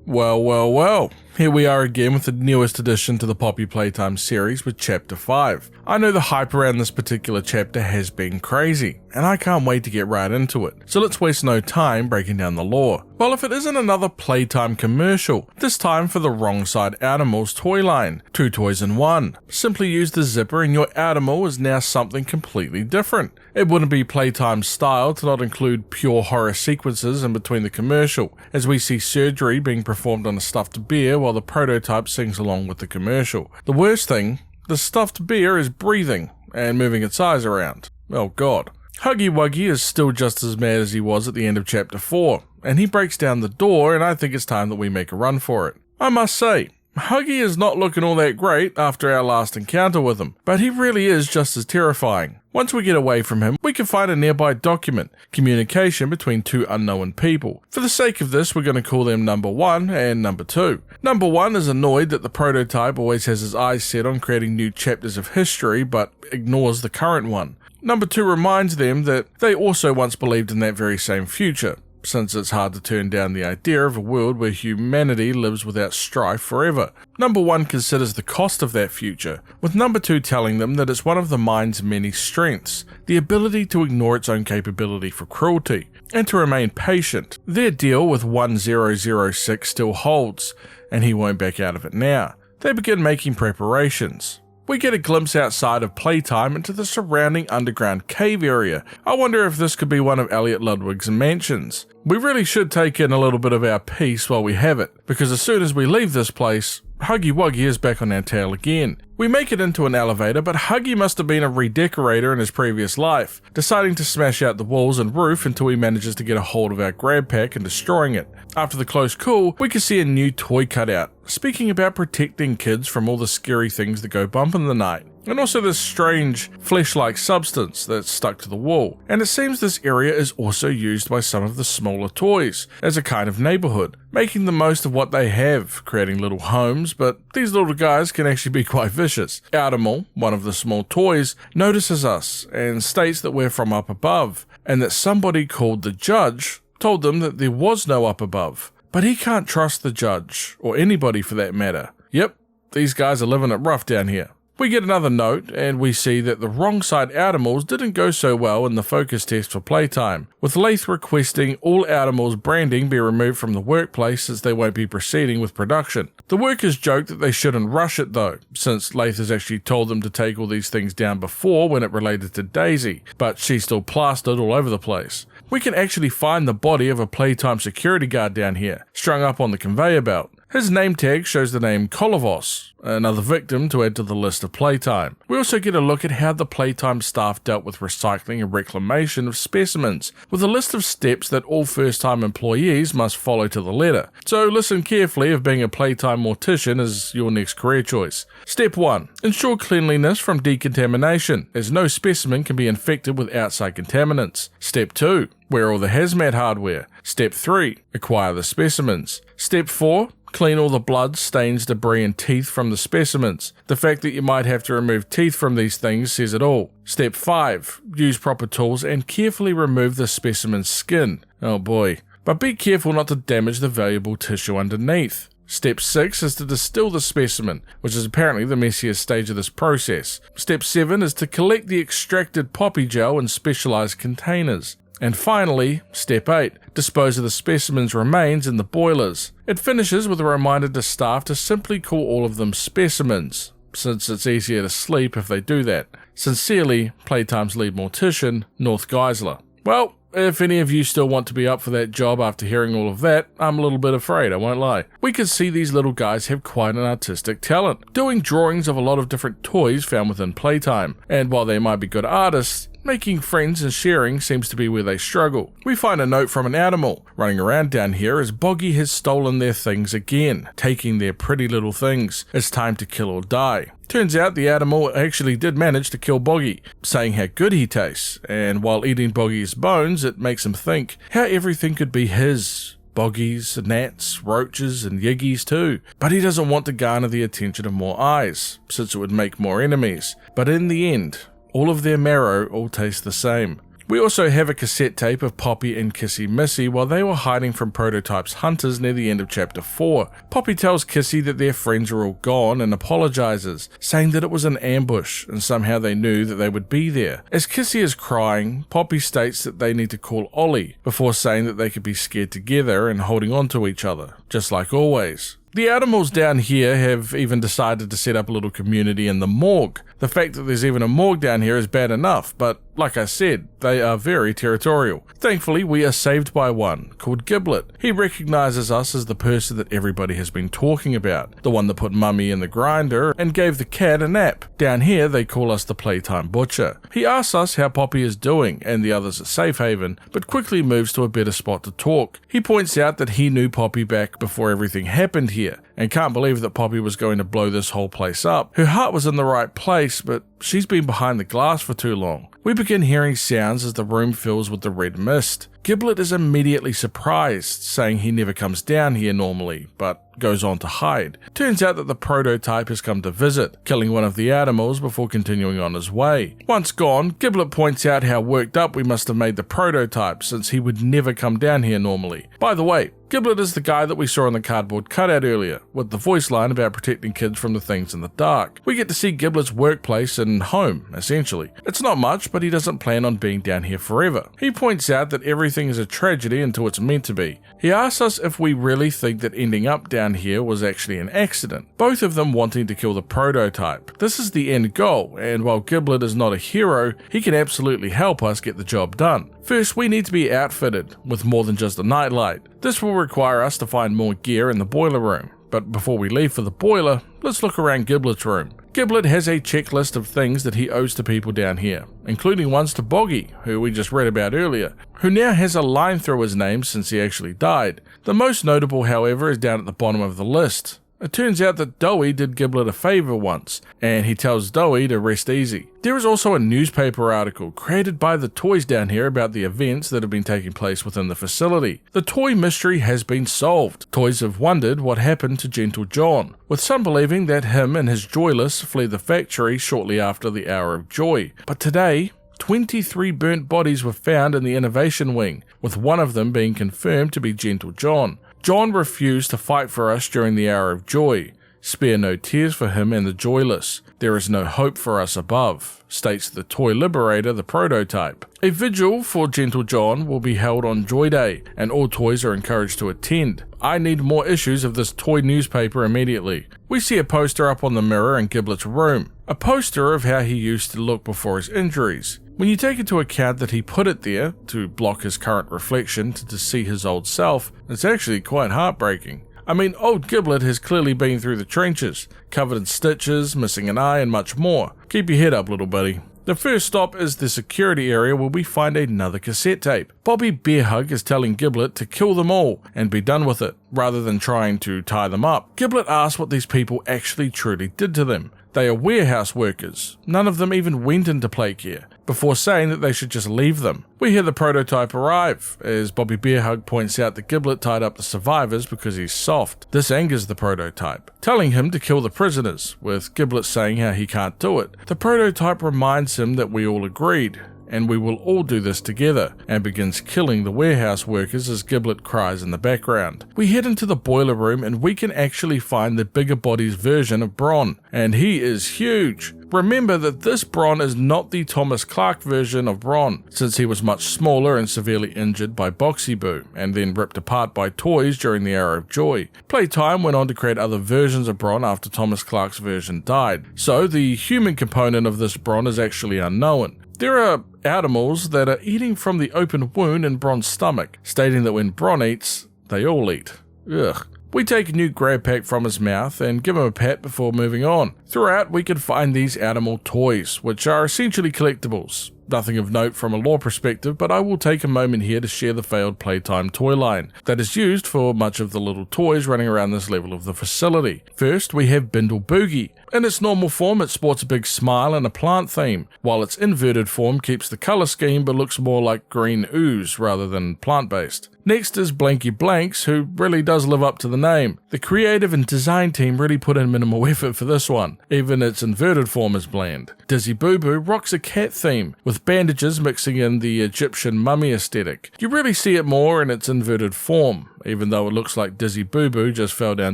Well, here we are again with the newest addition to the Poppy Playtime series with Chapter 5. I know the hype around this particular chapter has been crazy, and I can't wait to get right into it, so let's waste no time breaking down the lore. Well, if it isn't another Playtime commercial, this time for the Wrongside Animals toy line. 2 toys in 1. Simply use the zipper and your animal is now something completely different. It wouldn't be Playtime style to not include pure horror sequences in between the commercial, as we see surgery being performed on a stuffed bear while the prototype sings along with the commercial. The worst thing, the stuffed bear is breathing and moving its eyes around. Oh god. Huggy Wuggy is still just as mad as he was at the end of Chapter 4, and he breaks down the door, and I think it's time that we make a run for it. I must say, Huggy is not looking all that great after our last encounter with him, but he really is just as terrifying. Once we get away from him, we can find a nearby document, communication between 2 unknown people. For the sake of this, we're going to call them Number 1 and Number 2. Number 1 is annoyed that the prototype always has his eyes set on creating new chapters of history, but ignores the current one. Number 2 reminds them that they also once believed in that very same future, since it's hard to turn down the idea of a world where humanity lives without strife forever. Number 1 considers the cost of that future, with Number 2 telling them that it's one of the mind's many strengths, the ability to ignore its own capability for cruelty, and to remain patient. Their deal with 1006 still holds, and he won't back out of it now. They begin making preparations. We get a glimpse outside of Playtime into the surrounding underground cave area. I wonder if this could be one of Elliot Ludwig's mansions. We really should take in a little bit of our peace while we have it, because as soon as we leave this place, Huggy Wuggy is back on our tail again. We make it into an elevator, but Huggy must have been a redecorator in his previous life, deciding to smash out the walls and roof until he manages to get a hold of our grab pack and destroying it. After the close call, we can see a new toy cutout, speaking about protecting kids from all the scary things that go bump in the night, and also this strange flesh-like substance that's stuck to the wall. And it seems this area is also used by some of the smaller toys as a kind of neighborhood, making the most of what they have, creating little homes, but these little guys can actually be quite vicious. Outermal, one of the small toys, notices us and states that we're from up above, and that somebody called the judge told them that there was no up above. But he can't trust the judge, or anybody for that matter. Yep, these guys are living it rough down here. We get another note, and we see that the Wrongside Animals didn't go so well in the focus test for Playtime, with Lath requesting all Animals branding be removed from the workplace since they won't be proceeding with production. The workers joke that they shouldn't rush it though, since Lath has actually told them to take all these things down before when it related to Daisy, but she's still plastered all over the place. We can actually find the body of a Playtime security guard down here, strung up on the conveyor belt. His name tag shows the name Kolovos, another victim to add to the list of Playtime. We also get a look at how the Playtime staff dealt with recycling and reclamation of specimens, with a list of steps that all first-time employees must follow to the letter. So listen carefully if being a Playtime mortician is your next career choice. Step 1. Ensure cleanliness from decontamination, as no specimen can be infected with outside contaminants. Step 2. Wear all the hazmat hardware. Step 3. Acquire the specimens. Step 4. Clean all the blood, stains, debris and teeth from the specimens. The fact that you might have to remove teeth from these things says it all. Step 5. Use proper tools and carefully remove the specimen's skin. Oh boy. But be careful not to damage the valuable tissue underneath. Step 6 is to distill the specimen, which is apparently the messiest stage of this process. Step 7 is to collect the extracted poppy gel in specialized containers. And finally, Step 8, dispose of the specimen's remains in the boilers. It finishes with a reminder to staff to simply call all of them specimens, since it's easier to sleep if they do that. Sincerely, Playtime's lead mortician, North Geisler. Well, if any of you still want to be up for that job after hearing all of that, I'm a little bit afraid, I won't lie. We can see these little guys have quite an artistic talent, doing drawings of a lot of different toys found within Playtime, and while they might be good artists, making friends and sharing seems to be where they struggle. We find a note from an animal running around down here as Boggy has stolen their things again, taking their pretty little things. It's time to kill or die. Turns out the animal actually did manage to kill Boggy, saying how good he tastes, and while eating Boggy's bones, it makes him think how everything could be his. Boggies, gnats, roaches, and yiggies too. But he doesn't want to garner the attention of more eyes, since it would make more enemies. But in the end, all of their marrow all taste the same. We also have a cassette tape of Poppy and Kissy Missy while they were hiding from Prototype's hunters near the end of chapter 4. Poppy tells Kissy that their friends are all gone and apologizes, saying that it was an ambush and somehow they knew that they would be there. As Kissy is crying, Poppy states that they need to call Ollie, before saying that they could be scared together and holding on to each other, just like always. The animals down here have even decided to set up a little community in the morgue. The fact that there's even a morgue down here is bad enough, but like I said, they are very territorial. Thankfully, we are saved by one, called Giblit. He recognizes us as the person that everybody has been talking about, the one that put Mummy in the grinder and gave the cat a nap. Down here, they call us the Playtime Butcher. He asks us how Poppy is doing and the others at Safe Haven, but quickly moves to a better spot to talk. He points out that he knew Poppy back before everything happened here, and can't believe that Poppy was going to blow this whole place up. Her heart was in the right place, but she's been behind the glass for too long. We begin hearing sounds as the room fills with the red mist. Giblit is immediately surprised, saying he never comes down here normally, but goes on to hide. Turns out that the Prototype has come to visit, killing one of the animals before continuing on his way. Once gone, Giblit points out how worked up we must have made the Prototype, since he would never come down here normally. By the way, Giblit is the guy that we saw on the cardboard cutout earlier, with the voice line about protecting kids from the things in the dark. We get to see Giblit's workplace and home, essentially. It's not much, but he doesn't plan on being down here forever. He points out that everything is a tragedy until it's meant to be. He asks us if we really think that ending up down here was actually an accident, both of them wanting to kill the Prototype. This is the end goal, and while Giblit is not a hero, he can absolutely help us get the job done. First, we need to be outfitted with more than just a nightlight. This will require us to find more gear in the boiler room. But before we leave for the boiler, let's look around Giblit's room. Giblit has a checklist of things that he owes to people down here, including ones to Boggy, who we just read about earlier, who now has a line through his name since he actually died. The most notable, however, is down at the bottom of the list. It turns out that Dowie did Giblit a favor once, and he tells Dowie to rest easy. There is also a newspaper article created by the toys down here about the events that have been taking place within the facility. The toy mystery has been solved. Toys have wondered what happened to Gentle John, with some believing that him and his Joyless fled the factory shortly after the Hour of Joy. But today, 23 burnt bodies were found in the Innovation Wing, with one of them being confirmed to be Gentle John. John refused to fight for us during the Hour of Joy. Spare no tears for him and the Joyless. There is no hope for us above, states the toy liberator, the Prototype. A vigil for Gentle John will be held on Joy Day, and all toys are encouraged to attend. I need more issues of this toy newspaper immediately. We see a poster up on the mirror in Giblit's room, a poster of how he used to look before his injuries. When you take into account that he put it there to block his current reflection to see his old self, it's actually quite heartbreaking. I mean, old Giblit has clearly been through the trenches, covered in stitches, missing an eye, and much more. Keep your head up, little buddy. The first stop is the security area where we find another cassette tape. Bobby Bearhug is telling Giblit to kill them all and be done with it, rather than trying to tie them up. Giblit asks what these people actually truly did to them. They are warehouse workers. None of them even went into plate care, before saying that they should just leave them. We hear the Prototype arrive, as Bobby Bearhug points out that Giblit tied up the survivors because he's soft. This angers the Prototype, telling him to kill the prisoners, with Giblit saying how he can't do it. The Prototype reminds him that we all agreed, and we will all do this together, and begins killing the warehouse workers as Giblit cries in the background. We head into the boiler room and we can actually find the bigger body's version of Bron, and he is huge. Remember that this Bron is not the Thomas Clark version of Bron, since he was much smaller and severely injured by Boxy Boo, and then ripped apart by toys during the Hour of Joy. Playtime went on to create other versions of Bron after Thomas Clark's version died, so the human component of this Bron is actually unknown. There are animals that are eating from the open wound in Bron's stomach, stating that when Bron eats, they all eat. Ugh. We take a new grab pack from his mouth and give him a pat before moving on. Throughout, we can find these animal toys, which are essentially collectibles. Nothing of note from a lore perspective, but I will take a moment here to share the failed Playtime toy line that is used for much of the little toys running around this level of the facility. First, we have Bindle Boogie. In its normal form, it sports a big smile and a plant theme, while its inverted form keeps the color scheme but looks more like green ooze rather than plant-based. Next is Blanky Blanks, who really does live up to the name. The creative and design team really put in minimal effort for this one, even its inverted form is bland. Dizzy Boo Boo rocks a cat theme, with bandages mixing in the Egyptian mummy aesthetic. You really see it more in its inverted form, even though it looks like Dizzy Boo Boo just fell down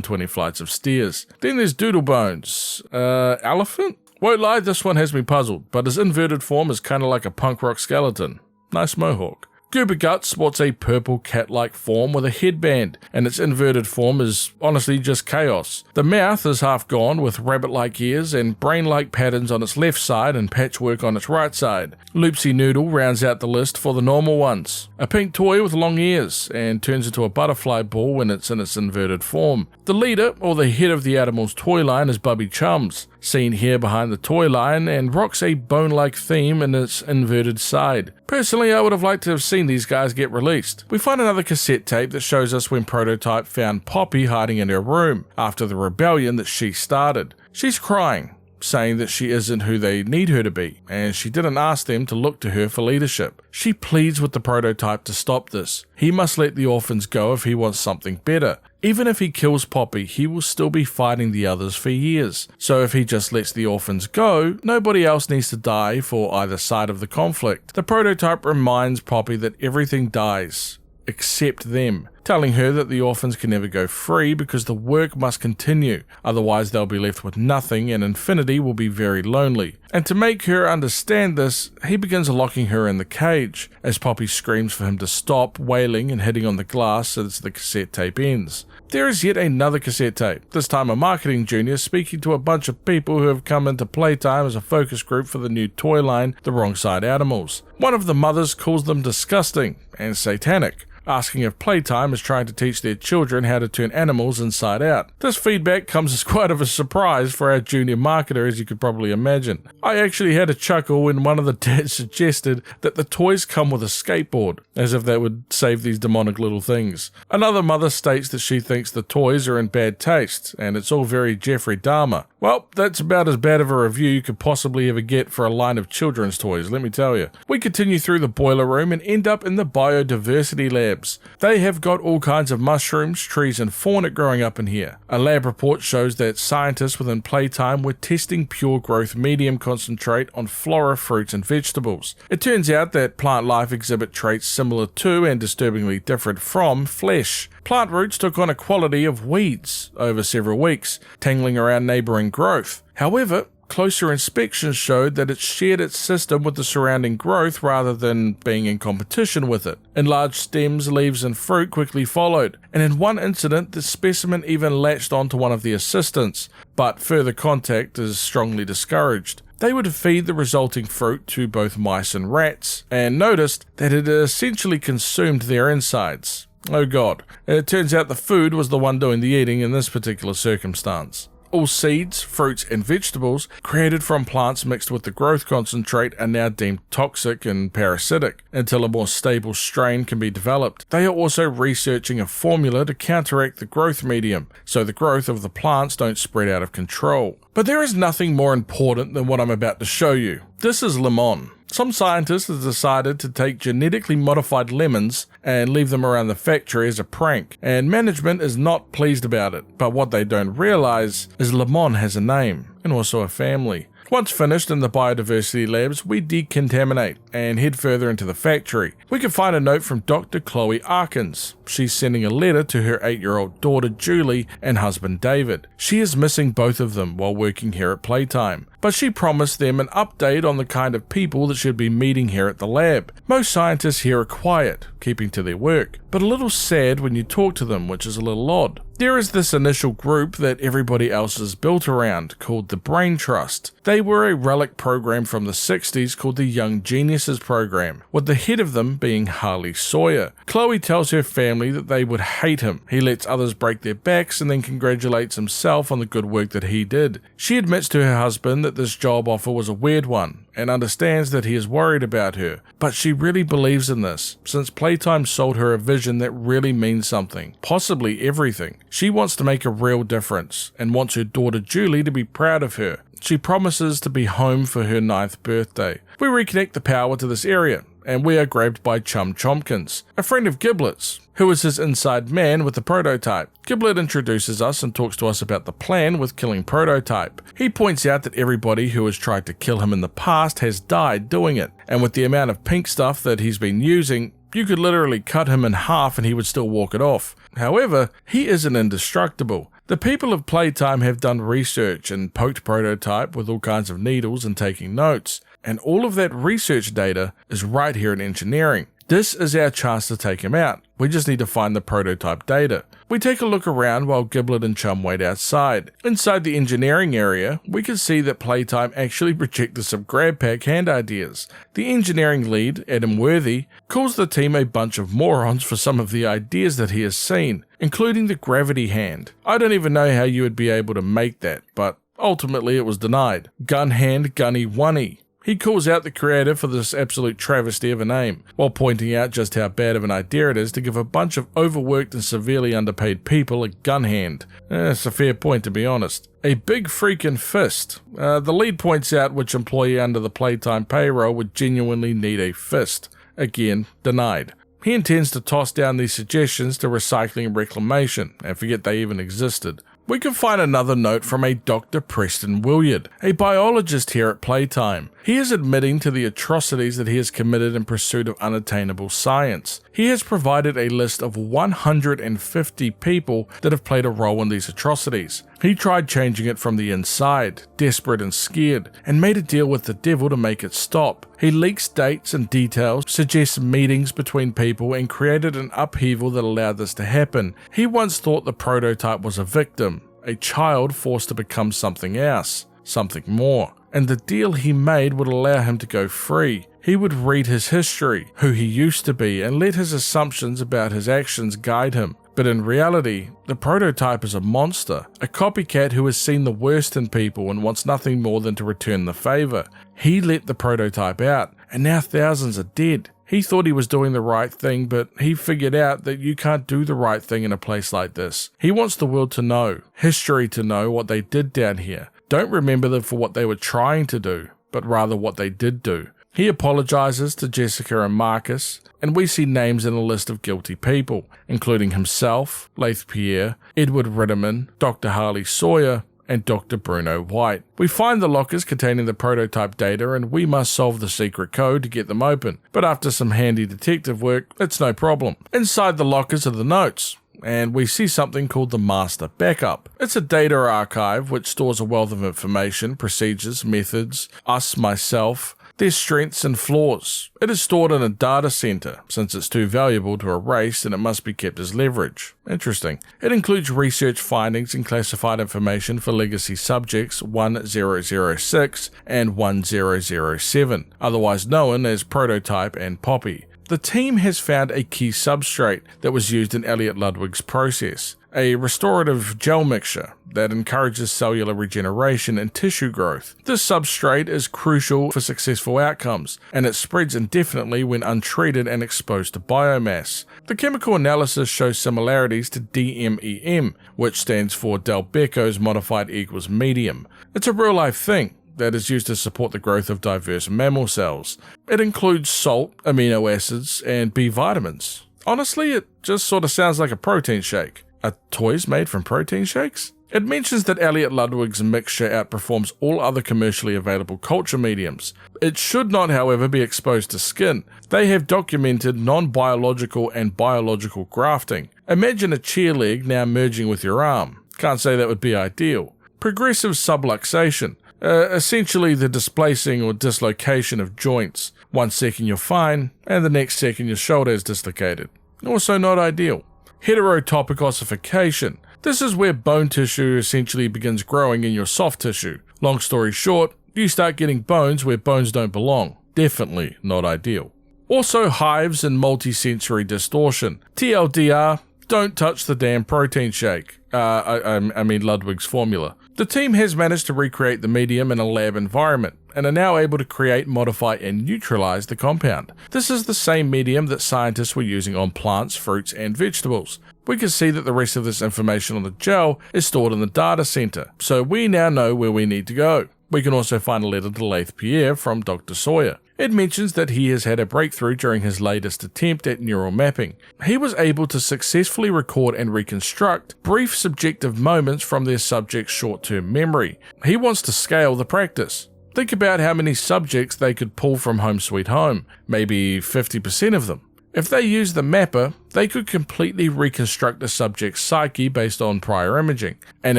20 flights of stairs. Then there's Doodle Bones. Elephant? Won't lie, this one has me puzzled, but his inverted form is kinda like a punk rock skeleton. Nice mohawk. Goober Guts sports a purple cat-like form with a headband, and its inverted form is honestly just chaos. The mouth is half gone with rabbit-like ears and brain-like patterns on its left side and patchwork on its right side. Loopsy Noodle rounds out the list for the normal ones. A pink toy with long ears and turns into a butterfly ball when it's in its inverted form. The leader, or the head of the animal's toy line, is Bubby Chums, seen here behind the toy line, and rocks a bone-like theme in its inverted side. Personally, I would have liked to have seen these guys get released. We find another cassette tape that shows us when Prototype found Poppy hiding in her room after the rebellion that she started. She's crying, saying that she isn't who they need her to be, and she didn't ask them to look to her for leadership. She pleads with the Prototype to stop this. He must let the orphans go if he wants something better. Even if he kills Poppy, he will still be fighting the others for years. So if he just lets the orphans go, nobody else needs to die for either side of the conflict. The Prototype reminds Poppy that everything dies, except them, telling her that the orphans can never go free because the work must continue, otherwise they'll be left with nothing and Infinity will be very lonely. And to make her understand this, he begins locking her in the cage, as Poppy screams for him to stop wailing and hitting on the glass as the cassette tape ends. There is yet another cassette tape, this time a marketing junior speaking to a bunch of people who have come into Playtime as a focus group for the new toy line, the Wrongside Animals. One of the mothers calls them disgusting and satanic, asking if Playtime is trying to teach their children how to turn animals inside out. This feedback comes as quite of a surprise for our junior marketer, as you could probably imagine. I actually had a chuckle when one of the dads suggested that the toys come with a skateboard, as if that would save these demonic little things. Another mother states that she thinks the toys are in bad taste, and it's all very Jeffrey Dahmer. Well, that's about as bad of a review you could possibly ever get for a line of children's toys, let me tell you. We continue through the boiler room and end up in the Biodiversity lab. They have got all kinds of mushrooms, trees and fauna growing up in here. A lab report shows that scientists within Playtime were testing pure growth medium concentrate on flora, fruits and vegetables. It turns out that plant life exhibit traits similar to and disturbingly different from flesh. Plant roots took on a quality of weeds over several weeks, tangling around neighbouring growth. However, closer inspection showed that it shared its system with the surrounding growth rather than being in competition with it. Enlarged stems, leaves and fruit quickly followed, and in one incident the specimen even latched onto one of the assistants, but further contact is strongly discouraged. They would feed the resulting fruit to both mice and rats, and noticed that it essentially consumed their insides. Oh god, it turns out the food was the one doing the eating in this particular circumstance. All seeds, fruits and vegetables created from plants mixed with the growth concentrate are now deemed toxic and parasitic until a more stable strain can be developed. They are also researching a formula to counteract the growth medium so the growth of the plants don't spread out of control. But there is nothing more important than what I'm about to show you. This is lemon. Some scientists have decided to take genetically modified lemons and leave them around the factory as a prank, and management is not pleased about it. But what they don't realize is lemon has a name and also a family. Once finished in the Biodiversity labs, we decontaminate and head further into the factory. We can find a note from Dr. Chloe Arkins. She's sending a letter to her 8-year-old daughter Julie and husband David. She is missing both of them while working here at Playtime, but she promised them an update on the kind of people that she'd be meeting here at the lab. Most scientists here are quiet, keeping to their work, but a little sad when you talk to them, which is a little odd. There is this initial group that everybody else is built around, called the Brain Trust. They were a relic program from the 60s called the Young Geniuses program, with the head of them being Harley Sawyer. Chloe tells her family that they would hate him. He lets others break their backs and then congratulates himself on the good work that he did. She admits to her husband that this job offer was a weird one, and understands that he is worried about her, but she really believes in this, since Playtime sold her a vision that really means something, possibly everything. She wants to make a real difference, and wants her daughter Julie to be proud of her. She promises to be home for her 9th birthday. We reconnect the power to this area, and we are grabbed by Chum Chompkins, a friend of Giblit's, who is his inside man with the prototype. Giblit introduces us and talks to us about the plan with killing Prototype. He points out that everybody who has tried to kill him in the past has died doing it, and with the amount of pink stuff that he's been using, you could literally cut him in half and he would still walk it off. However, he isn't indestructible. The people of Playtime have done research and poked Prototype with all kinds of needles and taking notes, and all of that research data is right here in engineering. This is our chance to take him out. We just need to find the prototype data. We take a look around while Giblit and Chum wait outside. Inside the engineering area, we can see that Playtime actually projected some grab pack hand ideas. The engineering lead, Adam Worthy, calls the team a bunch of morons for some of the ideas that he has seen, including the gravity hand. I don't even know how you would be able to make that, but ultimately it was denied. Gun hand gunny oney. He calls out the creator for this absolute travesty of a name, while pointing out just how bad of an idea it is to give a bunch of overworked and severely underpaid people a gun hand. It's a fair point, to be honest. A big freaking fist. The lead points out which employee under the Playtime payroll would genuinely need a fist. Again, denied. He intends to toss down these suggestions to recycling and reclamation, and forget they even existed. We can find another note from a Dr. Preston Williard, a biologist here at Playtime. He is admitting to the atrocities that he has committed in pursuit of unattainable science. He has provided a list of 150 people that have played a role in these atrocities. He tried changing it from the inside, desperate and scared, and made a deal with the devil to make it stop. He leaks dates and details, suggests meetings between people, and created an upheaval that allowed this to happen. He once thought the prototype was a victim, a child forced to become something else, something more. And the deal he made would allow him to go free. He would read his history, who he used to be, and let his assumptions about his actions guide him. But in reality, the prototype is a monster, a copycat who has seen the worst in people and wants nothing more than to return the favor. He let the prototype out, and now thousands are dead. He thought he was doing the right thing, but he figured out that you can't do the right thing in a place like this. He wants the world to know, history to know what they did down here. Don't remember them for what they were trying to do, but rather what they did do. He apologizes to Jessica and Marcus, and we see names in a list of guilty people, including himself, Laith Pierre, Edward Ritterman, Dr. Harley Sawyer, and Dr. Bruno White. We find the lockers containing the prototype data, and we must solve the secret code to get them open, but after some handy detective work, it's no problem. Inside the lockers are the notes, and we see something called the Master Backup. It's a data archive which stores a wealth of information, procedures, methods, myself, their strengths and flaws. It is stored in a data center, since it's too valuable to erase and it must be kept as leverage. Interesting. It includes research findings and classified information for legacy subjects 1006 and 1007, otherwise known as Prototype and Poppy. The team has found a key substrate that was used in Elliot Ludwig's process, a restorative gel mixture that encourages cellular regeneration and tissue growth. This substrate is crucial for successful outcomes, and it spreads indefinitely when untreated and exposed to biomass. The chemical analysis shows similarities to DMEM, which stands for Delbecco's modified equals medium. It's a real-life thing that is used to support the growth of diverse mammal cells. It includes salt, amino acids, and B vitamins. Honestly, it just sort of sounds like a protein shake. Are toys made from protein shakes? It mentions that Elliot Ludwig's mixture outperforms all other commercially available culture mediums. It should not, however, be exposed to skin. They have documented non-biological and biological grafting. Imagine a chair leg now merging with your arm. Can't say that would be ideal. Progressive subluxation. Essentially the displacing or dislocation of joints. 1 second you're fine, and the next second your shoulder is dislocated. Also not ideal. Heterotopic ossification. This is where bone tissue essentially begins growing in your soft tissue. Long story short, you start getting bones where bones don't belong. Definitely not ideal. Also hives and multisensory distortion. TLDR, don't touch the damn protein shake. I mean Ludwig's formula. The team has managed to recreate the medium in a lab environment, and are now able to create, modify, and neutralize the compound. This is the same medium that scientists were using on plants, fruits, and vegetables. We can see that the rest of this information on the gel is stored in the data center, so we now know where we need to go. We can also find a letter to Laith Pierre from Dr. Sawyer. It mentions that he has had a breakthrough during his latest attempt at neural mapping. He was able to successfully record and reconstruct brief subjective moments from their subject's short-term memory. He wants to scale the practice. Think about how many subjects they could pull from Home Sweet Home, maybe 50% of them. If they use the mapper, they could completely reconstruct a subject's psyche based on prior imaging, and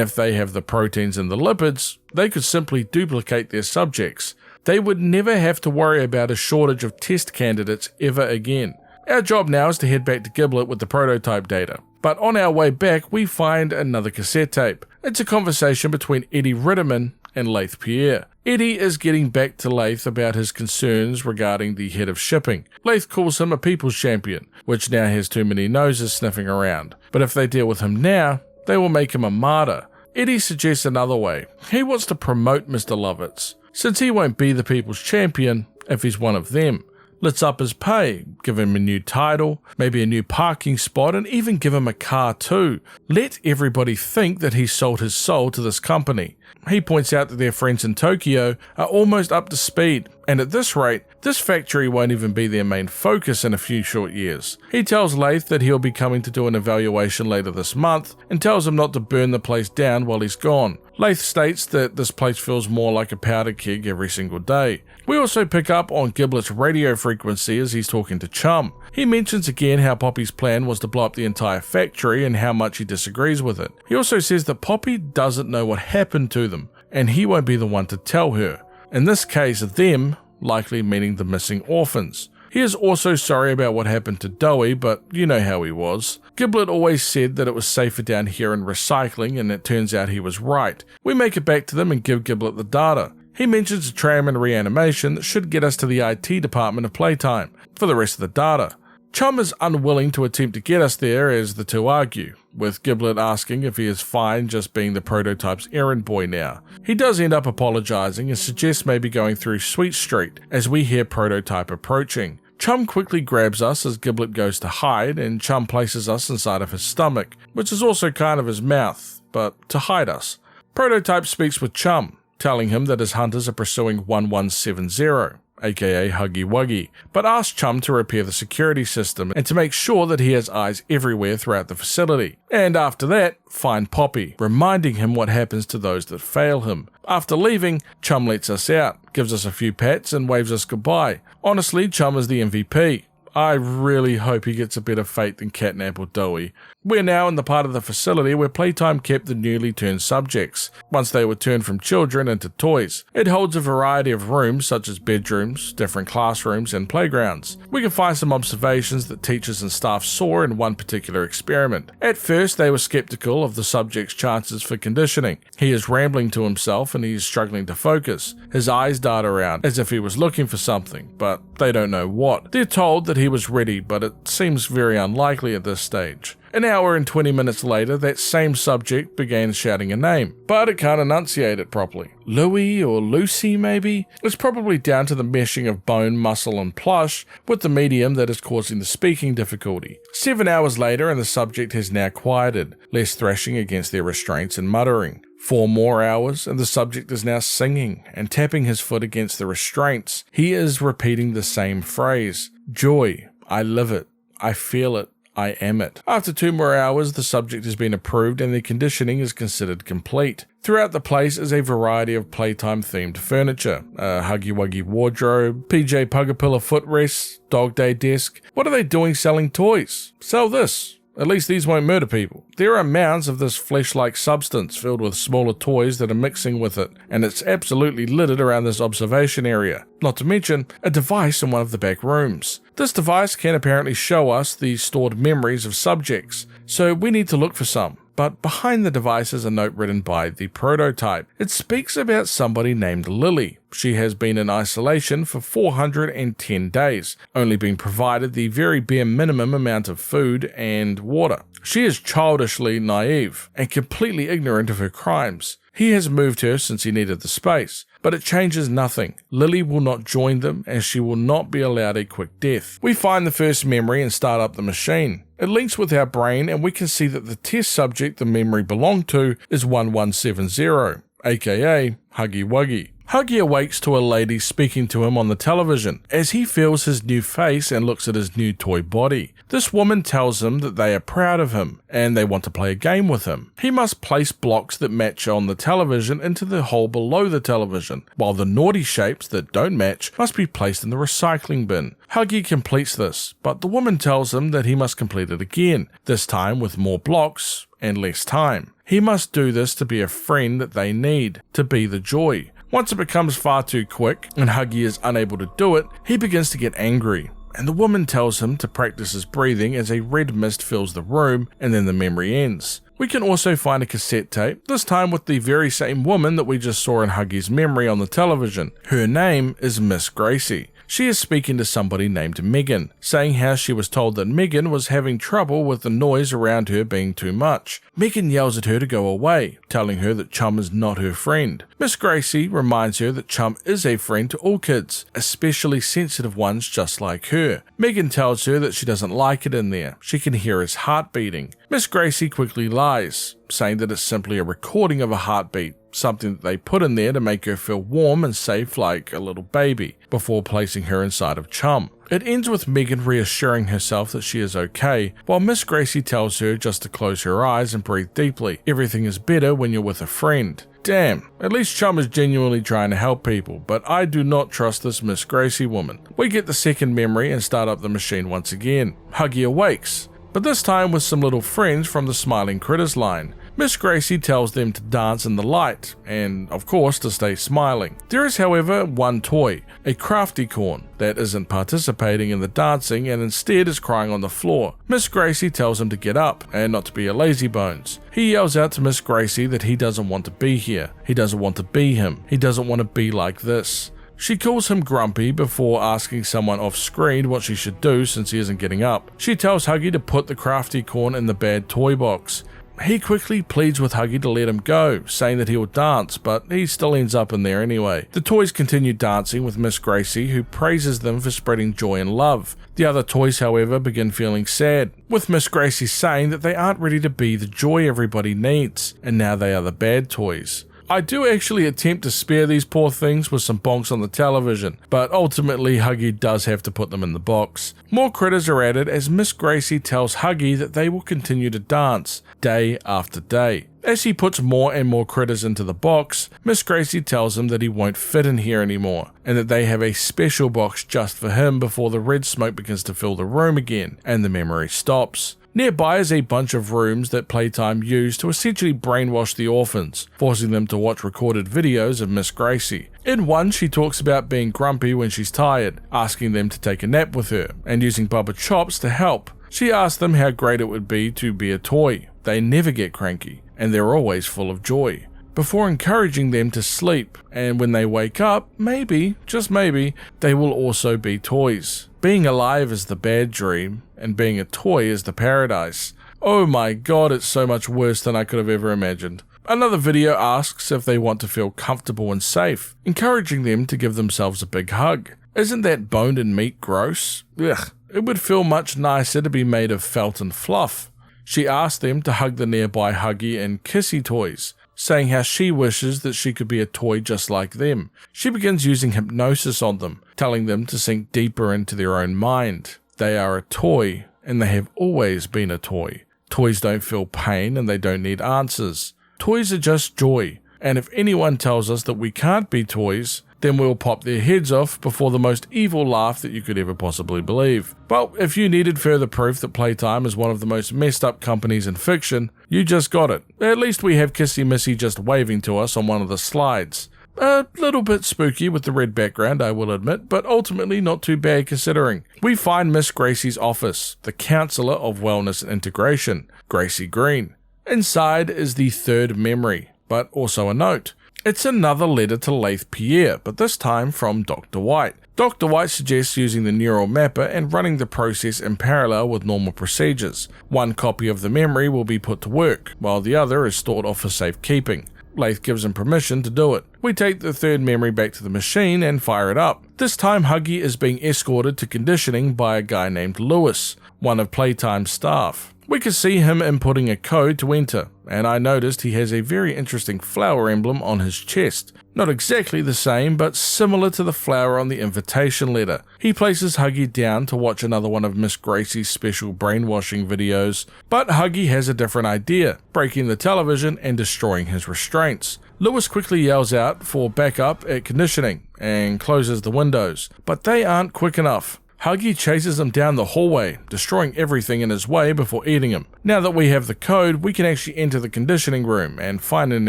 if they have the proteins and the lipids, they could simply duplicate their subjects. They would never have to worry about a shortage of test candidates ever again. Our job now is to head back to Giblit with the prototype data. But on our way back, we find another cassette tape. It's a conversation between Eddie Ritterman and Laith Pierre. Eddie is getting back to Laith about his concerns regarding the head of shipping. Laith calls him a people's champion, which now has too many noses sniffing around. But if they deal with him now, they will make him a martyr. Eddie suggests another way. He wants to promote Mr. Lovitz, since he won't be the people's champion if he's one of them. Let's up his pay, give him a new title, maybe a new parking spot, and even give him a car too. Let everybody think that he sold his soul to this company. He points out that their friends in Tokyo are almost up to speed, and at this rate, this factory won't even be their main focus in a few short years. He tells Laith that he'll be coming to do an evaluation later this month, and tells him not to burn the place down while he's gone. Laith states that this place feels more like a powder keg every single day. We also pick up on Giblit's radio frequency as he's talking to Chum. He mentions again how Poppy's plan was to blow up the entire factory and how much he disagrees with it. He also says that Poppy doesn't know what happened to them, and he won't be the one to tell her. In this case, them likely meaning the missing orphans. He is also sorry about what happened to Dowie, but you know how he was. Giblit always said that it was safer down here in recycling, and it turns out he was right. We make it back to them and give Giblit the data. He mentions a tram and reanimation that should get us to the IT department of Playtime for the rest of the data. Chum is unwilling to attempt to get us there as the two argue, with Giblit asking if he is fine just being the prototype's errand boy now. He does end up apologising and suggests maybe going through Sweet Street as we hear Prototype approaching. Chum quickly grabs us as Giblit goes to hide, and Chum places us inside of his stomach, which is also kind of his mouth, but to hide us. Prototype speaks with Chum, telling him that his hunters are pursuing 1170, aka Huggy Wuggy, but asks Chum to repair the security system and to make sure that he has eyes everywhere throughout the facility. And after that, find Poppy, reminding him what happens to those that fail him. After leaving, Chum lets us out, gives us a few pats and waves us goodbye. Honestly, Chum is the MVP. I really hope he gets a better fate than Catnap or Dowie. We're now in the part of the facility where Playtime kept the newly turned subjects, once they were turned from children into toys. It holds a variety of rooms such as bedrooms, different classrooms, and playgrounds. We can find some observations that teachers and staff saw in one particular experiment. At first, they were skeptical of the subject's chances for conditioning. He is rambling to himself and he is struggling to focus. His eyes dart around as if he was looking for something, but they don't know what. They're told that he was ready, but it seems very unlikely at this stage. An hour and 20 minutes later, that same subject began shouting a name, but it can't enunciate it properly. Louie or Lucy, maybe? It's probably down to the meshing of bone, muscle, and plush with the medium that is causing the speaking difficulty. 7 hours later, and the subject has now quieted, less thrashing against their restraints and muttering. 4 more hours, and the subject is now singing and tapping his foot against the restraints. He is repeating the same phrase. Joy. I live it. I feel it. I am it. After 2 more hours, the subject has been approved and the conditioning is considered complete. Throughout the place is a variety of Playtime-themed furniture. A Huggy Wuggy wardrobe, PJ Pugapilla footrests, Dog Day desk. What are they doing selling toys? Sell this. At least these won't murder people. There are mounds of this flesh-like substance filled with smaller toys that are mixing with it, and it's absolutely littered around this observation area. Not to mention a device in one of the back rooms. This device can apparently show us the stored memories of subjects, so we need to look for some. But behind the device is a note written by the prototype. It speaks about somebody named Lily. She has been in isolation for 410 days, only being provided the very bare minimum amount of food and water. She is childishly naive and completely ignorant of her crimes. He has moved her since he needed the space, but it changes nothing. Lily will not join them as she will not be allowed a quick death. We find the first memory and start up the machine. It links with our brain and we can see that the test subject the memory belonged to is 1170, aka Huggy Wuggy. Huggy awakes to a lady speaking to him on the television as he feels his new face and looks at his new toy body. This woman tells him that they are proud of him and they want to play a game with him. He must place blocks that match on the television into the hole below the television, while the naughty shapes that don't match must be placed in the recycling bin. Huggy completes this, but the woman tells him that he must complete it again, this time with more blocks and less time. He must do this to be a friend that they need, to be the joy. Once it becomes far too quick and Huggy is unable to do it, he begins to get angry, and the woman tells him to practice his breathing as a red mist fills the room and then the memory ends. We can also find a cassette tape, this time with the very same woman that we just saw in Huggy's memory on the television. Her name is Miss Gracie. She is speaking to somebody named Megan, saying how she was told that Megan was having trouble with the noise around her being too much. Megan yells at her to go away, telling her that Chum is not her friend. Miss Gracie reminds her that Chum is a friend to all kids, especially sensitive ones just like her. Megan tells her that she doesn't like it in there. She can hear his heart beating. Miss Gracie quickly lies, saying that it's simply a recording of a heartbeat, something that they put in there to make her feel warm and safe like a little baby, before placing her inside of Chum. It ends with Megan reassuring herself that she is okay, while Miss Gracie tells her just to close her eyes and breathe deeply. Everything is better when you're with a friend. Damn, at least Chum is genuinely trying to help people, but I do not trust this Miss Gracie woman. We get the second memory and start up the machine once again. Huggy awakes, but this time with some little friends from the Smiling Critters line. Miss Gracie tells them to dance in the light, and of course to stay smiling. There is however one toy, a crafty corn, that isn't participating in the dancing and instead is crying on the floor. Miss Gracie tells him to get up, and not to be a lazybones. He yells out to Miss Gracie that he doesn't want to be here, he doesn't want to be him, he doesn't want to be like this. She calls him grumpy before asking someone off screen what she should do since he isn't getting up. She tells Huggy to put the crafty corn in the bad toy box. He quickly pleads with Huggy to let him go, saying that he will dance, but he still ends up in there anyway. The toys continue dancing with Miss Gracie, who praises them for spreading joy and love. The other toys, however, begin feeling sad, with Miss Gracie saying that they aren't ready to be the joy everybody needs, and now they are the bad toys. I do actually attempt to spare these poor things with some bonks on the television, but ultimately Huggy does have to put them in the box. More critters are added as Miss Gracie tells Huggy that they will continue to dance, day after day. As he puts more and more critters into the box, Miss Gracie tells him that he won't fit in here anymore, and that they have a special box just for him before the red smoke begins to fill the room again, and the memory stops. Nearby is a bunch of rooms that Playtime used to essentially brainwash the orphans, forcing them to watch recorded videos of Miss Gracie. In one, she talks about being grumpy when she's tired, asking them to take a nap with her, and using Bubba Chops to help. She asks them how great it would be to be a toy. They never get cranky, and they're always full of joy, before encouraging them to sleep, and when they wake up, maybe, just maybe, they will also be toys. Being alive is the bad dream, and being a toy is the paradise. Oh my god, it's so much worse than I could have ever imagined. Another video asks if they want to feel comfortable and safe, encouraging them to give themselves a big hug. Isn't that boned and meat gross? Ugh, it would feel much nicer to be made of felt and fluff. She asks them to hug the nearby Huggy and Kissy toys, saying how she wishes that she could be a toy just like them. She begins using hypnosis on them, telling them to sink deeper into their own mind. They are a toy, and they have always been a toy. Toys don't feel pain, and they don't need answers. Toys are just joy, and if anyone tells us that we can't be toys, then we'll pop their heads off before the most evil laugh that you could ever possibly believe. Well, if you needed further proof that Playtime is one of the most messed up companies in fiction, you just got it. At least we have Kissy Missy just waving to us on one of the slides. A little bit spooky with the red background, I will admit, but ultimately not too bad considering. We find Miss Gracie's office, the Counselor of Wellness and Integration, Gracie Green. Inside is the third memory, but also a note. It's another letter to Laith Pierre, but this time from Dr. White. Dr. White suggests using the neural mapper and running the process in parallel with normal procedures. One copy of the memory will be put to work, while the other is stored off for safekeeping. Laith gives him permission to do it. We take the third memory back to the machine and fire it up. This time Huggy is being escorted to conditioning by a guy named Lewis, one of Playtime's staff. We could see him inputting a code to enter, and I noticed he has a very interesting flower emblem on his chest. Not exactly the same, but similar to the flower on the invitation letter. He places Huggy down to watch another one of Miss Gracie's special brainwashing videos, but Huggy has a different idea, breaking the television and destroying his restraints. Lewis quickly yells out for backup at conditioning and closes the windows, but they aren't quick enough. Huggy chases him down the hallway, destroying everything in his way before eating him. Now that we have the code, we can actually enter the conditioning room and find an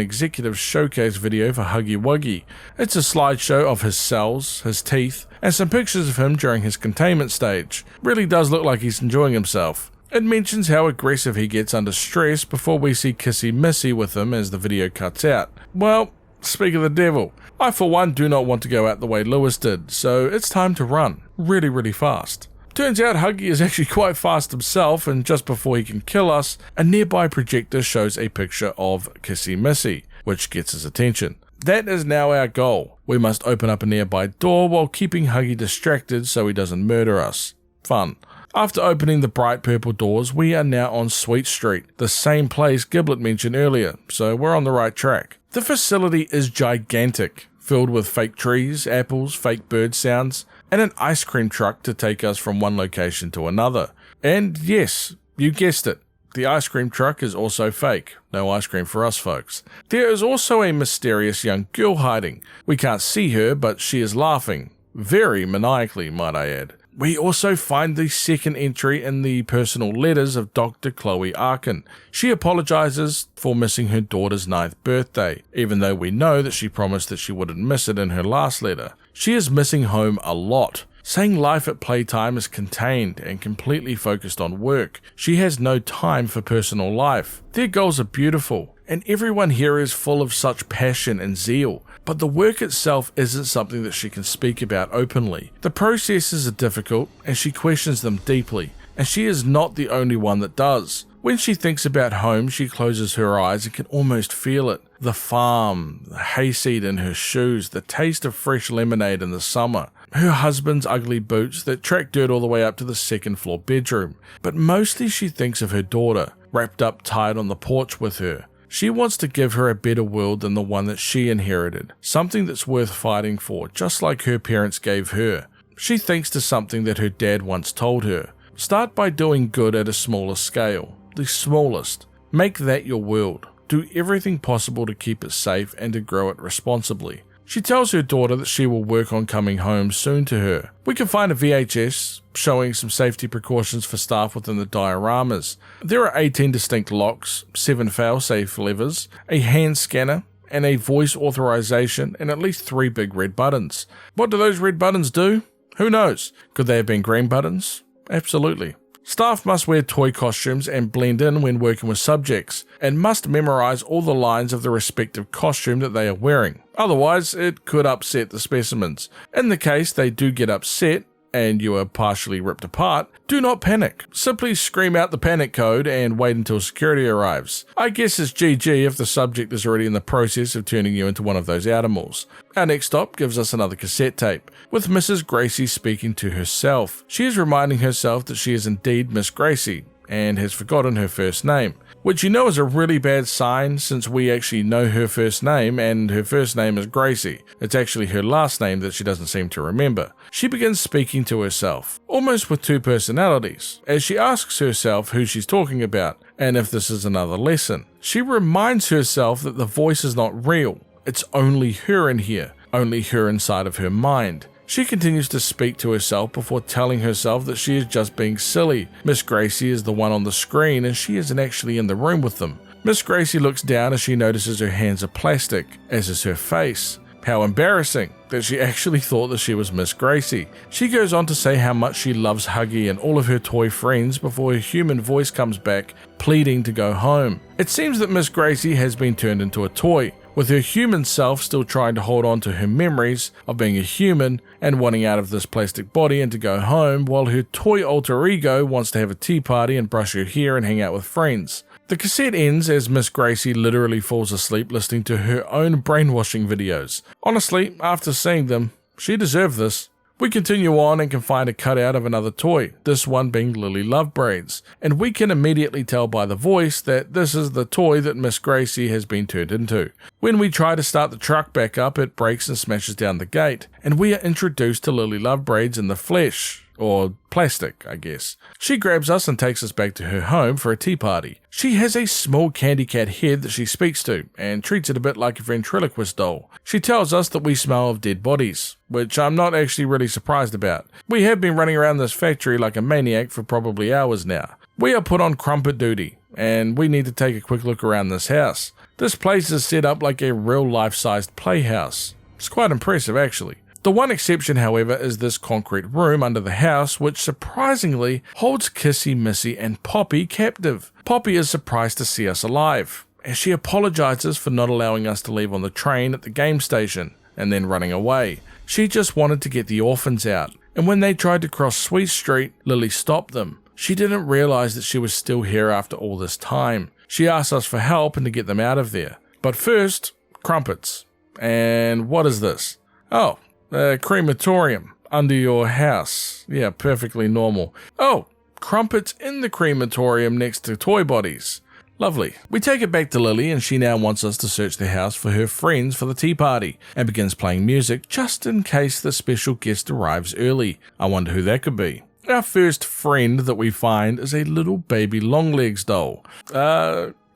executive showcase video for Huggy Wuggy. It's a slideshow of his cells, his teeth, and some pictures of him during his containment stage. Really does look like he's enjoying himself. It mentions how aggressive he gets under stress before we see Kissy Missy with him as the video cuts out. Well, speak of the devil. I for one do not want to go out the way Lewis did, so it's time to run. Really fast. Turns out Huggy is actually quite fast himself, and just before he can kill us, a nearby projector shows a picture of Kissy Missy, which gets his attention. That is now our goal. We must open up a nearby door while keeping Huggy distracted so he doesn't murder us. Fun. After opening the bright purple doors, we are now on Sweet Street, the same place Giblet mentioned earlier, so we're on the right track. The facility is gigantic, filled with fake trees, apples, fake bird sounds, and an ice cream truck to take us from one location to another. And yes, you guessed it, the ice cream truck is also fake. No ice cream for us folks. There is also a mysterious young girl hiding. We can't see her, but she is laughing. Very maniacally, might I add. We also find the second entry in the personal letters of Dr. Chloe Arkin. She apologizes for missing her daughter's 9th birthday, even though we know that she promised that she wouldn't miss it in her last letter. She is missing home a lot, saying life at Playtime is contained and completely focused on work. She has no time for personal life. Their goals are beautiful, and everyone here is full of such passion and zeal. But the work itself isn't something that she can speak about openly. The processes are difficult, and she questions them deeply, and she is not the only one that does. When she thinks about home, she closes her eyes and can almost feel it. The farm, the hayseed in her shoes, the taste of fresh lemonade in the summer, her husband's ugly boots that track dirt all the way up to the second floor bedroom. But mostly she thinks of her daughter, wrapped up tight on the porch with her. She wants to give her a better world than the one that she inherited, something that's worth fighting for, just like her parents gave her. She thinks to something that her dad once told her. Start by doing good at a smaller scale, the smallest. Make that your world. Do everything possible to keep it safe and to grow it responsibly. She tells her daughter that she will work on coming home soon to her. We can find a VHS showing some safety precautions for staff within the dioramas. There are 18 distinct locks, 7 fail-safe levers, a hand scanner, and a voice authorization, and at least 3 big red buttons. What do those red buttons do? Who knows? Could they have been green buttons? Absolutely. Staff must wear toy costumes and blend in when working with subjects, and must memorize all the lines of the respective costume that they are wearing. Otherwise, it could upset the specimens. In the case they do get upset, and you are partially ripped apart, do not panic. Simply scream out the panic code and wait until security arrives. I guess it's GG if the subject is already in the process of turning you into one of those animals. Our next stop gives us another cassette tape, with Mrs. Gracie speaking to herself. She is reminding herself that she is indeed Miss Gracie, and has forgotten her first name, which you know is a really bad sign since we actually know her first name, and her first name is Gracie. It's actually her last name that she doesn't seem to remember. She begins speaking to herself, almost with 2 personalities, as she asks herself who she's talking about, and if this is another lesson. She reminds herself that the voice is not real. It's only her in here, only her inside of her mind. She continues to speak to herself before telling herself that she is just being silly. Miss Gracie is the one on the screen and she isn't actually in the room with them. Miss Gracie looks down as she notices her hands are plastic, as is her face. How embarrassing that she actually thought that she was Miss Gracie. She goes on to say how much she loves Huggy and all of her toy friends before her human voice comes back, pleading to go home. It seems that Miss Gracie has been turned into a toy, with her human self still trying to hold on to her memories of being a human and wanting out of this plastic body and to go home, while her toy alter ego wants to have a tea party and brush her hair and hang out with friends. The cassette ends as Miss Gracie literally falls asleep listening to her own brainwashing videos. Honestly, after seeing them, she deserved this. We continue on and can find a cutout of another toy, this one being Lily Lovebraid's, and we can immediately tell by the voice that this is the toy that Miss Gracie has been turned into. When we try to start the truck back up, it breaks and smashes down the gate, and we are introduced to Lily Lovebraid's in the flesh. Or plastic, I guess. She grabs us and takes us back to her home for a tea party. She has a small candy cat head that she speaks to, and treats it a bit like a ventriloquist doll. She tells us that we smell of dead bodies, which I'm not actually really surprised about. We have been running around this factory like a maniac for probably hours now. We are put on crumpet duty, and we need to take a quick look around this house. This place is set up like a real life-sized playhouse. It's quite impressive actually. The one exception, however, is this concrete room under the house, which surprisingly holds Kissy, Missy, and Poppy captive. Poppy is surprised to see us alive, as she apologizes for not allowing us to leave on the train at the game station, and then running away. She just wanted to get the orphans out, and when they tried to cross Sweet Street, Lily stopped them. She didn't realize that she was still here after all this time. She asked us for help and to get them out of there. But first, crumpets. And what is this? Oh, a crematorium under your house. Yeah, perfectly normal. Oh, crumpets in the crematorium next to toy bodies. Lovely. We take it back to Lily, and she now wants us to search the house for her friends for the tea party, and begins playing music just in case the special guest arrives early. I wonder who that could be. Our first friend that we find is a little baby Longlegs doll.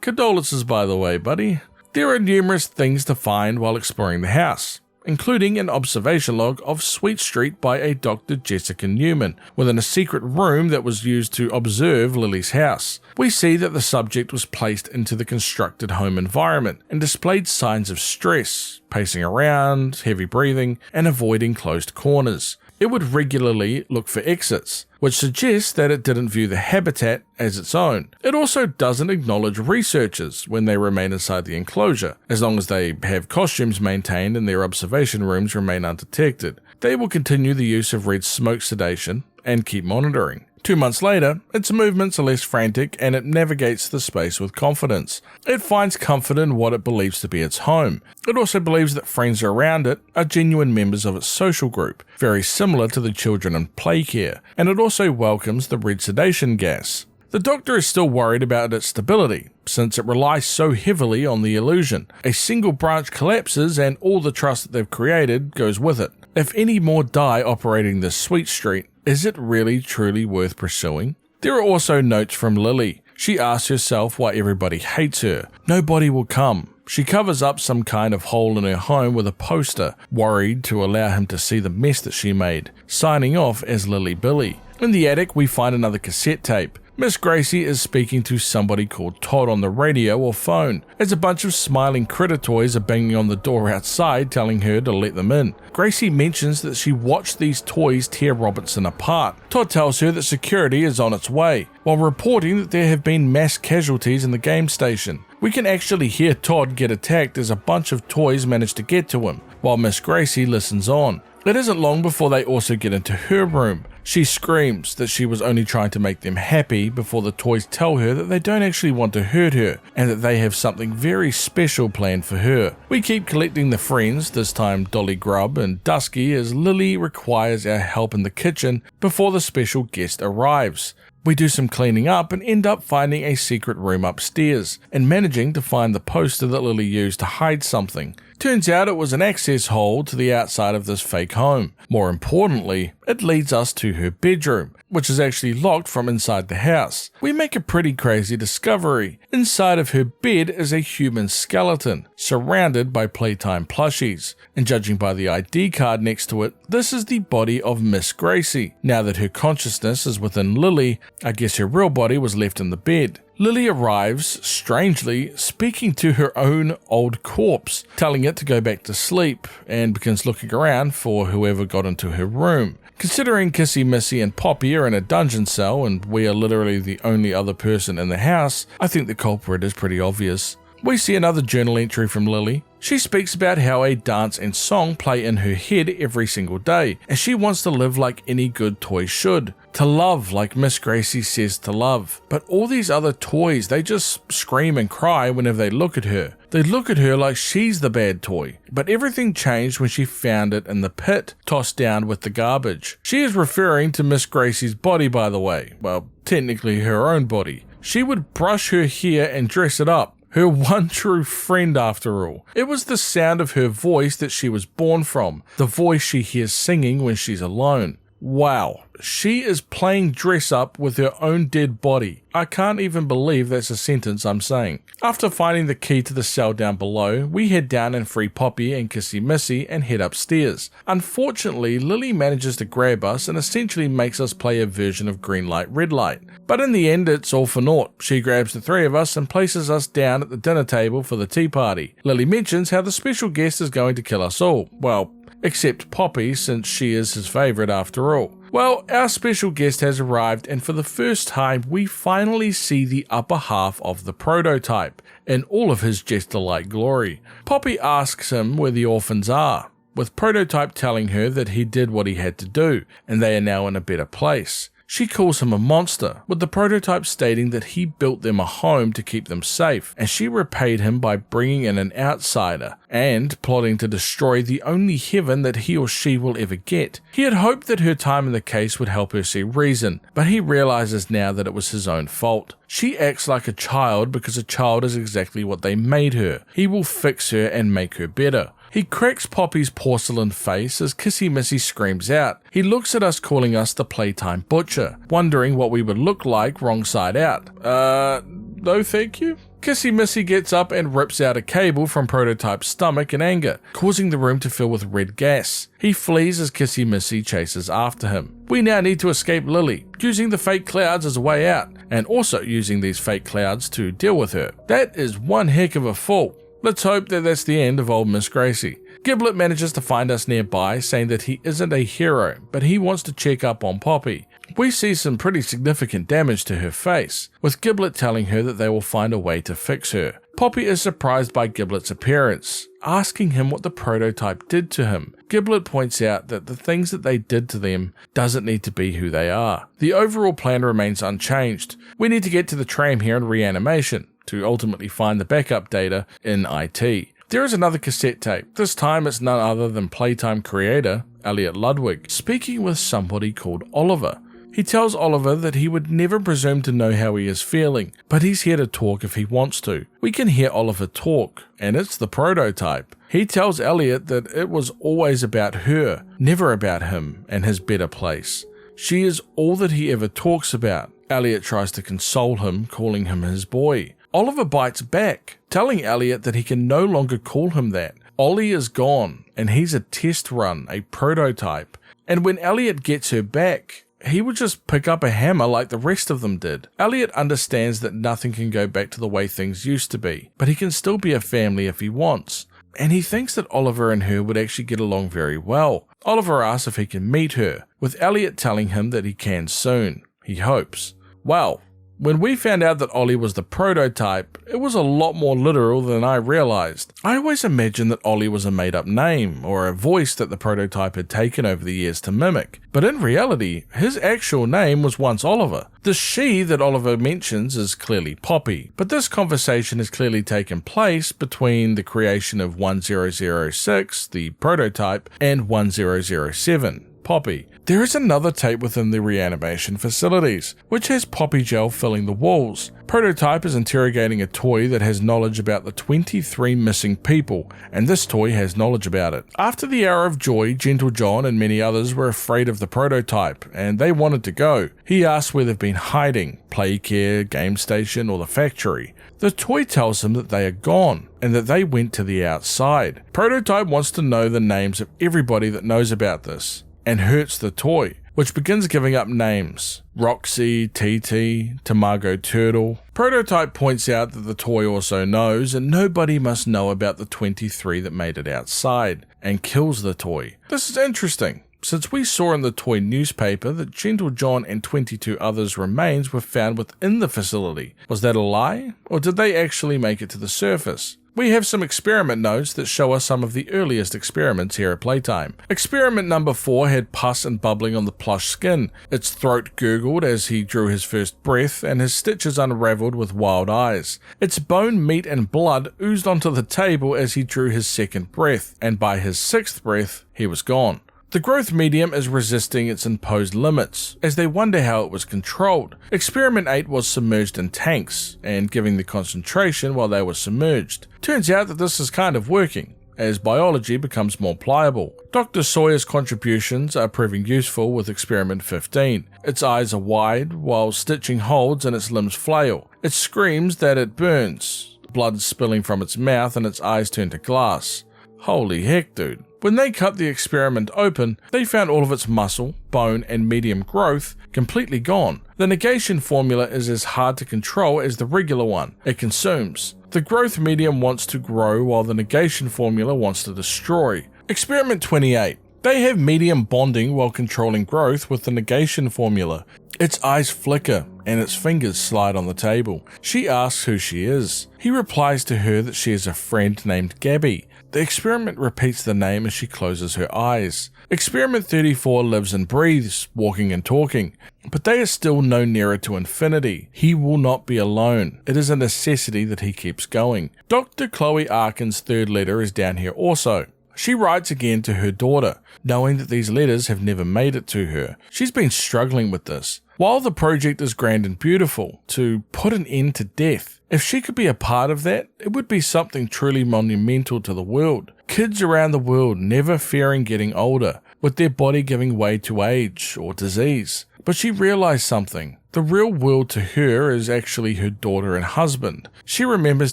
Condolences by the way, buddy. There are numerous things to find while exploring the house, including an observation log of Sweet Street by a Dr. Jessica Newman, within a secret room that was used to observe Lily's house. We see that the subject was placed into the constructed home environment and displayed signs of stress, pacing around, heavy breathing, and avoiding closed corners. It would regularly look for exits, which suggests that it didn't view the habitat as its own. It also doesn't acknowledge researchers when they remain inside the enclosure, as long as they have costumes maintained and their observation rooms remain undetected. They will continue the use of red smoke sedation and keep monitoring. 2 months later, its movements are less frantic and it navigates the space with confidence. It finds comfort in what it believes to be its home. It also believes that friends around it are genuine members of its social group, very similar to the children in play care, and it also welcomes the red sedation gas. The doctor is still worried about its stability, since it relies so heavily on the illusion. A single branch collapses and all the trust that they've created goes with it. If any more die operating this Sweet Street, is it really truly worth pursuing? There are also notes from Lily. She asks herself why everybody hates her. Nobody will come. She covers up some kind of hole in her home with a poster, worried to allow him to see the mess that she made, signing off as Lily Billy. In the attic, we find another cassette tape. Miss Gracie is speaking to somebody called Todd on the radio or phone, as a bunch of smiling critter toys are banging on the door outside telling her to let them in. Gracie mentions that she watched these toys tear Robertson apart. Todd tells her that security is on its way, while reporting that there have been mass casualties in the game station. We can actually hear Todd get attacked as a bunch of toys manage to get to him, while Miss Gracie listens on. It isn't long before they also get into her room. She screams that she was only trying to make them happy before the toys tell her that they don't actually want to hurt her and that they have something very special planned for her. We keep collecting the friends, this time Dolly Grub and Dusky, as Lily requires our help in the kitchen before the special guest arrives. We do some cleaning up and end up finding a secret room upstairs and managing to find the poster that Lily used to hide something. Turns out it was an access hole to the outside of this fake home. More importantly, it leads us to her bedroom, which is actually locked from inside the house. We make a pretty crazy discovery. Inside of her bed is a human skeleton, surrounded by Playtime plushies. And judging by the ID card next to it, this is the body of Miss Gracie. Now that her consciousness is within Lily, I guess her real body was left in the bed. Lily arrives, strangely, speaking to her own old corpse, telling it to go back to sleep, and begins looking around for whoever got into her room. Considering Kissy, Missy, and Poppy are in a dungeon cell and we are literally the only other person in the house, I think the culprit is pretty obvious. We see another journal entry from Lily. She speaks about how a dance and song play in her head every single day, and she wants to live like any good toy should. To love like Miss Gracie says to love. But all these other toys, they just scream and cry whenever they look at her. They look at her like she's the bad toy. But everything changed when she found it in the pit, tossed down with the garbage. She is referring to Miss Gracie's body, by the way. Well, technically her own body. She would brush her hair and dress it up. Her one true friend, after all. It was the sound of her voice that she was born from, the voice she hears singing when she's alone. Wow, she is playing dress up with her own dead body. I can't even believe that's a sentence I'm saying. After finding the key to the cell down below, we head down and free Poppy and Kissy Missy and head upstairs. Unfortunately, Lily manages to grab us and essentially makes us play a version of green light, red light. But in the end, it's all for naught. She grabs the three of us and places us down at the dinner table for the tea party. Lily mentions how the special guest is going to kill us all. Well, except Poppy, since she is his favourite after all. Well, our special guest has arrived, and for the first time we finally see the upper half of the prototype in all of his jester-like glory. Poppy asks him where the orphans are, with Prototype telling her that he did what he had to do, and they are now in a better place. She calls him a monster, with the Prototype stating that he built them a home to keep them safe, and she repaid him by bringing in an outsider, and plotting to destroy the only heaven that he or she will ever get. He had hoped that her time in the case would help her see reason, but he realizes now that it was his own fault. She acts like a child because a child is exactly what they made her. He will fix her and make her better. He cracks Poppy's porcelain face as Kissy Missy screams out. He looks at us calling us the Playtime Butcher, wondering what we would look like wrong side out. No thank you? Kissy Missy gets up and rips out a cable from Prototype's stomach in anger, causing the room to fill with red gas. He flees as Kissy Missy chases after him. We now need to escape Lily, using the fake clouds as a way out, and also using these fake clouds to deal with her. That is one heck of a fall. Let's hope that that's the end of old Miss Gracie. Giblit manages to find us nearby, saying that he isn't a hero, but he wants to check up on Poppy. We see some pretty significant damage to her face, with Giblit telling her that they will find a way to fix her. Poppy is surprised by Giblit's appearance, asking him what the Prototype did to him. Giblit points out that the things that they did to them doesn't need to be who they are. The overall plan remains unchanged. We need to get to the tram here in reanimation, to ultimately find the backup data in IT. There is another cassette tape. This time it's none other than Playtime creator Elliot Ludwig speaking with somebody called Oliver. He tells Oliver that he would never presume to know how he is feeling, but he's here to talk if he wants to. We can hear Oliver talk, and it's the Prototype. He tells Elliot that it was always about her, never about him and his better place. She is all that he ever talks about. Elliot tries to console him, calling him his boy. Oliver bites back, telling Elliot that he can no longer call him that. Ollie is gone, and he's a test run, a prototype. And when Elliot gets her back, he would just pick up a hammer like the rest of them did. Elliot understands that nothing can go back to the way things used to be, but he can still be a family if he wants. And he thinks that Oliver and her would actually get along very well. Oliver asks if he can meet her, with Elliot telling him that he can soon. He hopes. Well, when we found out that Ollie was the Prototype, it was a lot more literal than I realized. I always imagined that Ollie was a made-up name, or a voice that the Prototype had taken over the years to mimic. But in reality, his actual name was once Oliver. The she that Oliver mentions is clearly Poppy, but this conversation has clearly taken place between the creation of 1006, the Prototype, and 1007, Poppy. There is another tape within the reanimation facilities, which has Poppy gel filling the walls. Prototype is interrogating a toy that has knowledge about the 23 missing people, and this toy has knowledge about it. After the hour of joy, Gentle John and many others were afraid of the Prototype, and they wanted to go. He asks where they've been hiding, Playcare, Game Station, or the factory. The toy tells him that they are gone, and that they went to the outside. Prototype wants to know the names of everybody that knows about this, and hurts the toy, which begins giving up names. Roxy, TT, Tamago Turtle. Prototype points out that the toy also knows, and nobody must know about the 23 that made it outside, and kills the toy. This is interesting, since we saw in the toy newspaper that Gentle John and 22 others' remains were found within the facility. Was that a lie, or did they actually make it to the surface? We have some experiment notes that show us some of the earliest experiments here at Playtime. Experiment number 4 had pus and bubbling on the plush skin. Its throat gurgled as he drew his first breath, and his stitches unraveled with wild eyes. Its bone, meat and blood oozed onto the table as he drew his second breath, and by his 6th breath, he was gone. The growth medium is resisting its imposed limits, as they wonder how it was controlled. Experiment 8 was submerged in tanks, and giving the concentration while they were submerged. Turns out that this is kind of working, as biology becomes more pliable. Dr. Sawyer's contributions are proving useful with experiment 15. Its eyes are wide, while stitching holds and its limbs flail. It screams that it burns, blood spilling from its mouth and its eyes turn to glass. Holy heck, dude. When they cut the experiment open, they found all of its muscle, bone, and medium growth completely gone. The negation formula is as hard to control as the regular one. It consumes. The growth medium wants to grow while the negation formula wants to destroy. Experiment 28. They have medium bonding while controlling growth with the negation formula. Its eyes flicker and its fingers slide on the table. She asks who she is. He replies to her that she is a friend named Gabby. The experiment repeats the name as she closes her eyes. Experiment 34 lives and breathes, walking and talking, but they are still no nearer to infinity. He will not be alone. It is a necessity that he keeps going. Dr. Chloe Arkin's third letter is down here also. She writes again to her daughter, knowing that these letters have never made it to her. She's been struggling with this. While the project is grand and beautiful, to put an end to death, if she could be a part of that, it would be something truly monumental to the world. Kids around the world never fearing getting older, with their body giving way to age or disease. But she realized something. The real world to her is actually her daughter and husband. She remembers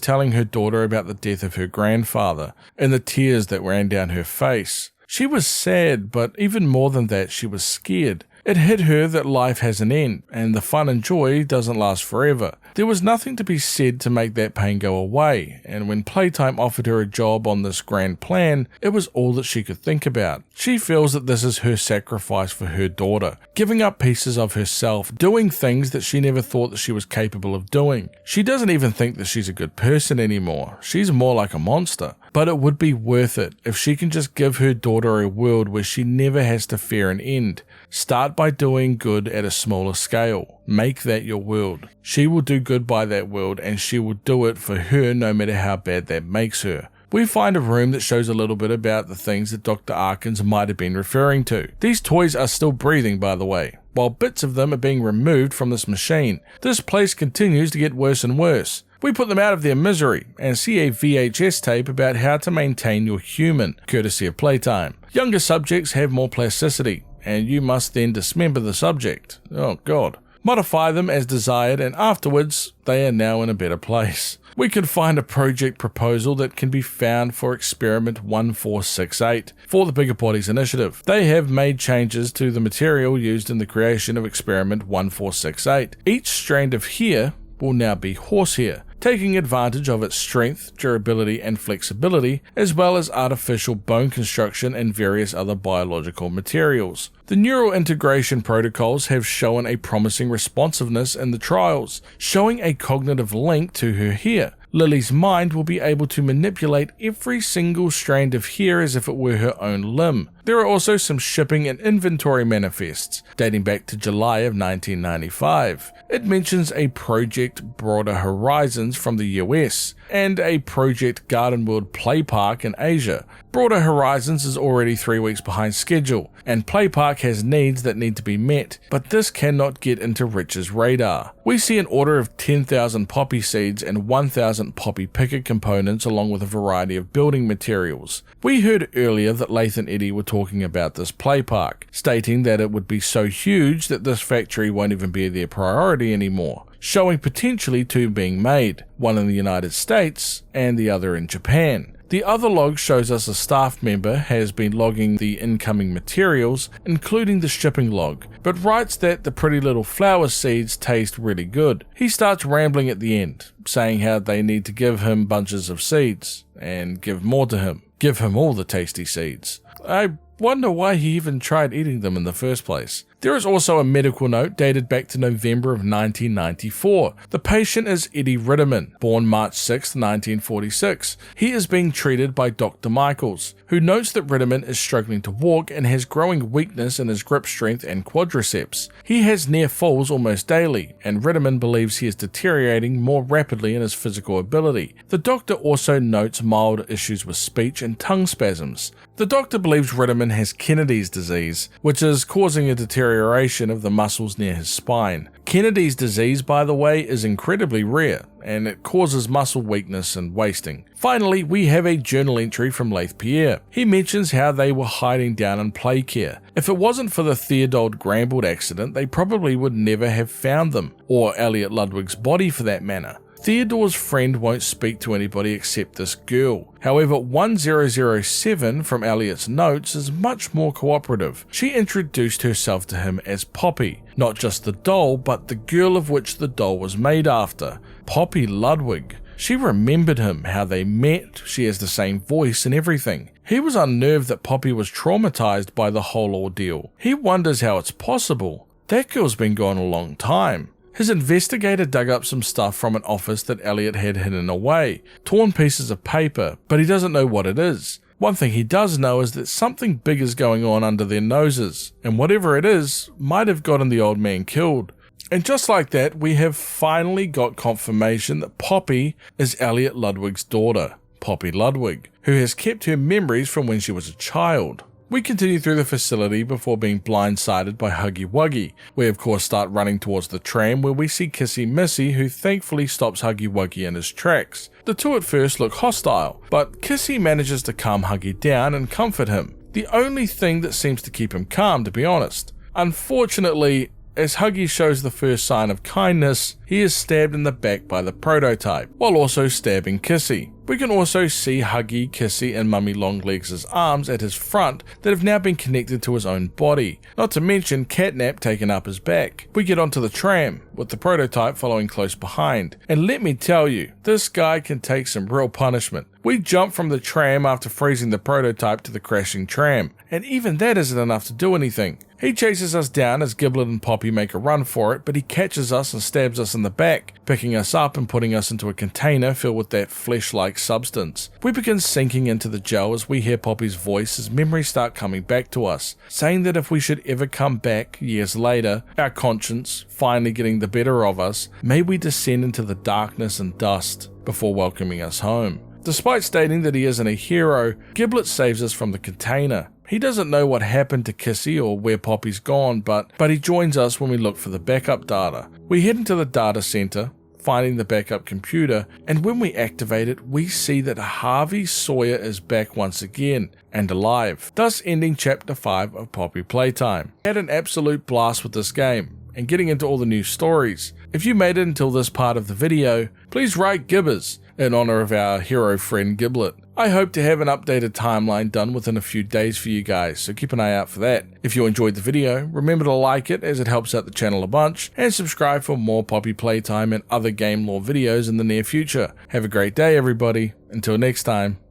telling her daughter about the death of her grandfather and the tears that ran down her face. She was sad, but even more than that, she was scared. It hit her that life has an end, and the fun and joy doesn't last forever. There was nothing to be said to make that pain go away, and when Playtime offered her a job on this grand plan, it was all that she could think about. She feels that this is her sacrifice for her daughter, giving up pieces of herself, doing things that she never thought that she was capable of doing. She doesn't even think that she's a good person anymore. She's more like a monster. But it would be worth it if she can just give her daughter a world where she never has to fear an end. Start by doing good at a smaller scale. Make that your world. She will do good by that world, and she will do it for her no matter how bad that makes her. We find a room that shows a little bit about the things that Dr. Arkins might have been referring to. These toys are still breathing, by the way, while bits of them are being removed from this machine. This place continues to get worse and worse. We put them out of their misery and see a VHS tape about how to maintain your human, courtesy of Playtime. Younger subjects have more plasticity, and you must then dismember the subject. Oh god. Modify them as desired, and afterwards, they are now in a better place. We can find a project proposal that can be found for Experiment 1468 for the Bigger Bodies Initiative. They have made changes to the material used in the creation of Experiment 1468. Each strand of hair will now be horsehair, taking advantage of its strength, durability, and flexibility, as well as artificial bone construction and various other biological materials. The neural integration protocols have shown a promising responsiveness in the trials, showing a cognitive link to her hair. Lily's mind will be able to manipulate every single strand of hair as if it were her own limb. There are also some shipping and inventory manifests, dating back to July of 1995. It mentions a Project Broader Horizons from the US, and a Project Garden World Play Park in Asia. Broader Horizons is already 3 weeks behind schedule, and Play Park has needs that need to be met, but this cannot get into Rich's radar. We see an order of 10,000 poppy seeds and 1,000 poppy picker components along with a variety of building materials. We heard earlier that Lath and Eddie were talking about this play park, stating that it would be so huge that this factory won't even be their priority anymore, showing potentially two being made, one in the United States and the other in Japan. The other log shows us a staff member has been logging the incoming materials, including the shipping log, but writes that the pretty little flower seeds taste really good. He starts rambling at the end, saying how they need to give him bunches of seeds, and give more to him. Give him all the tasty seeds. I wonder why he even tried eating them in the first place. There is also a medical note dated back to November of 1994. The patient is Eddie Ritterman, born March 6, 1946. He is being treated by Dr. Michaels, who notes that Ritterman is struggling to walk and has growing weakness in his grip strength and quadriceps. He has near falls almost daily, and Ritterman believes he is deteriorating more rapidly in his physical ability. The doctor also notes mild issues with speech and tongue spasms. The doctor believes Ritterman has Kennedy's disease, which is causing a deterioration of the muscles near his spine. Kennedy's disease, by the way, is incredibly rare, and it causes muscle weakness and wasting. Finally, we have a journal entry from Leith Pierre. He mentions how they were hiding down in play care. If it wasn't for the Theodold Grambold accident, they probably would never have found them, or Elliot Ludwig's body for that matter. Theodore's friend won't speak to anybody except this girl. However, 1007 from Elliot's notes is much more cooperative. She introduced herself to him as Poppy, not just the doll, but the girl of which the doll was made after, Poppy Ludwig. She remembered him, how they met, she has the same voice and everything. He was unnerved that Poppy was traumatized by the whole ordeal. He wonders how it's possible. That girl's been gone a long time. His investigator dug up some stuff from an office that Elliot had hidden away, torn pieces of paper, but he doesn't know what it is. One thing he does know is that something big is going on under their noses, and whatever it is, might have gotten the old man killed. And just like that, we have finally got confirmation that Poppy is Elliot Ludwig's daughter, Poppy Ludwig, who has kept her memories from when she was a child. We continue through the facility before being blindsided by Huggy Wuggy. We of course start running towards the tram where we see Kissy Missy, who thankfully stops Huggy Wuggy in his tracks. The two at first look hostile, but Kissy manages to calm Huggy down and comfort him. The only thing that seems to keep him calm, to be honest. Unfortunately, as Huggy shows the first sign of kindness, he is stabbed in the back by the prototype, while also stabbing Kissy. We can also see Huggy, Kissy and Mummy Longlegs' arms at his front that have now been connected to his own body, not to mention Catnap taken up his back. We get onto the tram, with the prototype following close behind, and let me tell you, this guy can take some real punishment. We jump from the tram after freezing the prototype to the crashing tram, and even that isn't enough to do anything. He chases us down as Giblet and Poppy make a run for it, but he catches us and stabs us in the back, picking us up and putting us into a container filled with that flesh-like substance. We begin sinking into the gel as we hear Poppy's voice as memories start coming back to us, saying that if we should ever come back years later, our conscience finally getting the better of us, may we descend into the darkness and dust before welcoming us home. Despite stating that he isn't a hero, Giblet saves us from the container. He doesn't know what happened to Kissy or where Poppy's gone, but he joins us when we look for the backup data. We head into the data center, finding the backup computer, and when we activate it, we see that Harvey Sawyer is back once again, and alive, thus ending Chapter 5 of Poppy Playtime. I had an absolute blast with this game, and getting into all the new stories. If you made it until this part of the video, please write Gibbers, in honor of our hero friend Giblet. I hope to have an updated timeline done within a few days for you guys, so keep an eye out for that. If you enjoyed the video, remember to like it as it helps out the channel a bunch, and subscribe for more Poppy Playtime and other game lore videos in the near future. Have a great day everybody, until next time.